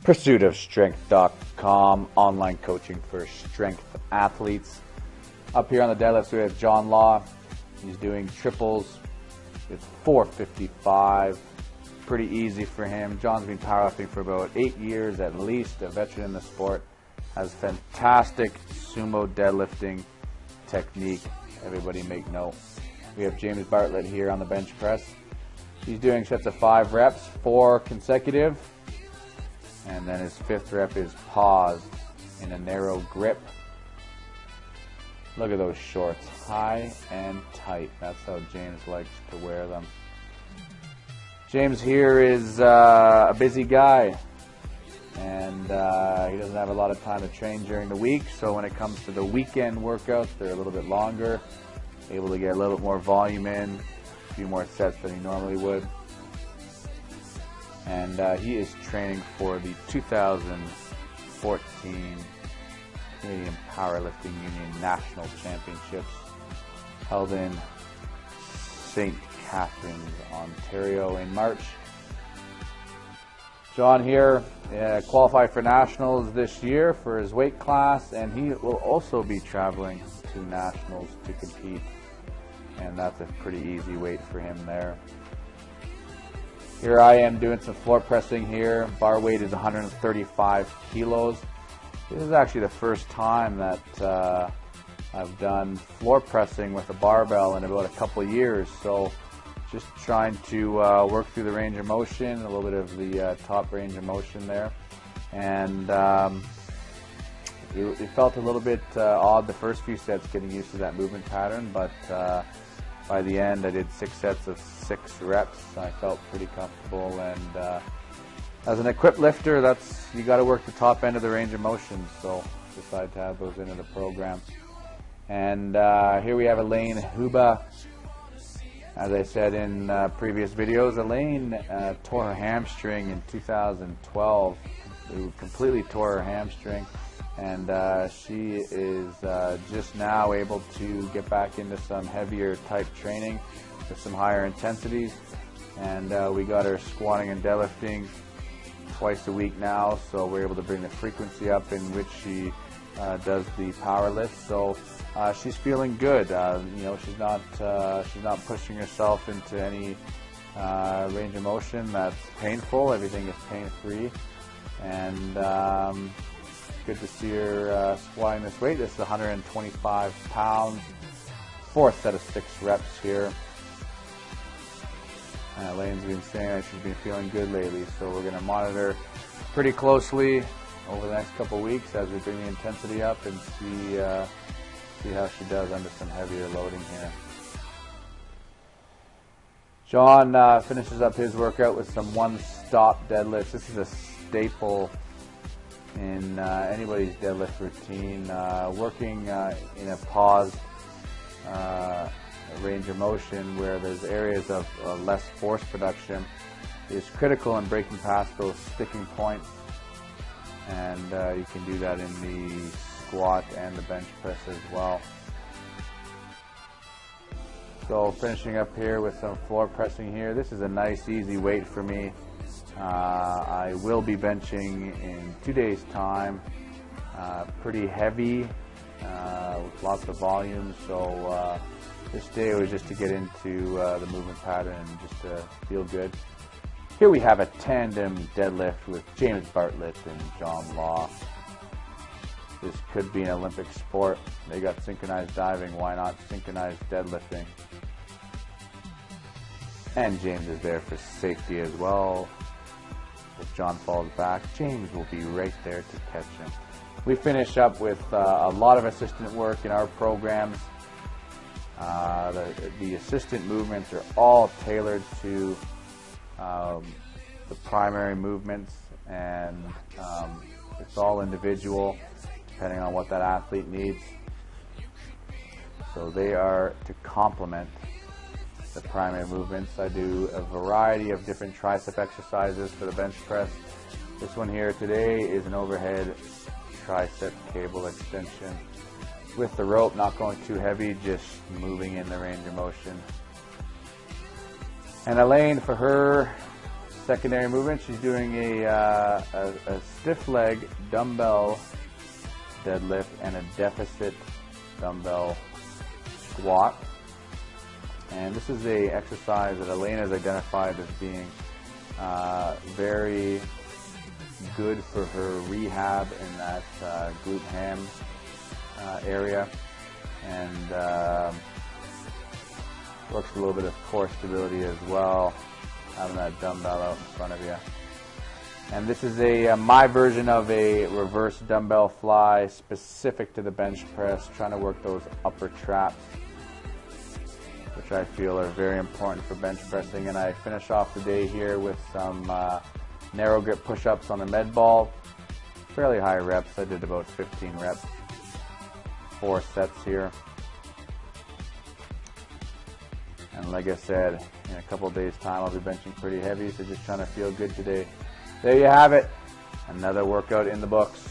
pursuitofstrength.com, online coaching for strength athletes. Up here on the deadlifts we have Jon Law. He's doing triples. It's 455. Pretty easy for him. John's been powerlifting for about 8 years at least, a veteran in the sport. Has fantastic sumo deadlifting technique. Everybody make note. We have James Bartlett here on the bench press. He's doing sets of 5 reps, 4 consecutive. And then his 5th rep is paused in a narrow grip. Look at those shorts, high and tight. That's how James likes to wear them. James here is a busy guy, and he doesn't have a lot of time to train during the week, so when it comes to the weekend workouts, they're a little bit longer, able to get a little bit more volume in, a few more sets than he normally would. And he is training for the 2014 Canadian Powerlifting Union National Championships held in St. Catharines, Ontario in March. John here qualified for nationals this year for his weight class, and he will also be traveling to nationals to compete, and that's a pretty easy weight for him there. Here I am doing some floor pressing here. Bar weight is 135 kilos. This is actually the first time that I've done floor pressing with a barbell in about a couple of years. So just trying to work through the range of motion, a little bit of the top range of motion there. And it felt a little bit odd the first few sets getting used to that movement pattern, but by the end I did 6 sets of 6 reps. I felt pretty comfortable, and as an equipped lifter, you got to work the top end of the range of motion, so decided to have those into the program. And here we have Elaine Huba. As I said in previous videos, Elaine tore her hamstring in 2012. It completely tore her hamstring, and she is just now able to get back into some heavier type training with some higher intensities. And we got her squatting and deadlifting twice a week now, so we're able to bring the frequency up in which she does the power lift. So she's feeling good. You know, she's not pushing herself into any range of motion that's painful. Everything is pain-free, and good to see her squatting this weight. This is 125 pounds, 4th set of 6 reps here. Elaine's been saying that she's been feeling good lately, so we're going to monitor pretty closely over the next couple of weeks as we bring the intensity up and see how she does under some heavier loading here. John finishes up his workout with some one-stop deadlifts. This is a staple in anybody's deadlift routine. Working in a paused range of motion where there's areas of less force production is critical in breaking past those sticking points, and you can do that in the squat and the bench press as well. So finishing up here with some floor pressing here. This is a nice easy weight for me. I will be benching in 2 days time, pretty heavy with lots of volume, so this day was just to get into the movement pattern and just to feel good. Here we have a tandem deadlift with James Bartlett and Jon Law. This could be an Olympic sport. They got synchronized diving, why not synchronized deadlifting? And James is there for safety as well. If John falls back, James will be right there to catch him. We finish up with a lot of assistant work in our programs. The assistant movements are all tailored to the primary movements, and it's all individual depending on what that athlete needs. So they are to complement the primary movements. I do a variety of different tricep exercises for the bench press. This one here today is an overhead tricep cable extension with the rope, not going too heavy, just moving in the range of motion. And Elaine, for her secondary movement, she's doing a stiff leg dumbbell deadlift and a deficit dumbbell squat. And this is a exercise that Elaine has identified as being very good for her rehab in that glute ham area, and works a little bit of core stability as well, having that dumbbell out in front of you. And this is my version of a reverse dumbbell fly specific to the bench press, trying to work those upper traps, which I feel are very important for bench pressing. And I finish off the day here with some narrow grip push-ups on the med ball. Fairly high reps. I did about 15 reps, 4 sets here. And like I said, in a couple of days' time, I'll be benching pretty heavy, so just trying to feel good today. There you have it. Another workout in the books.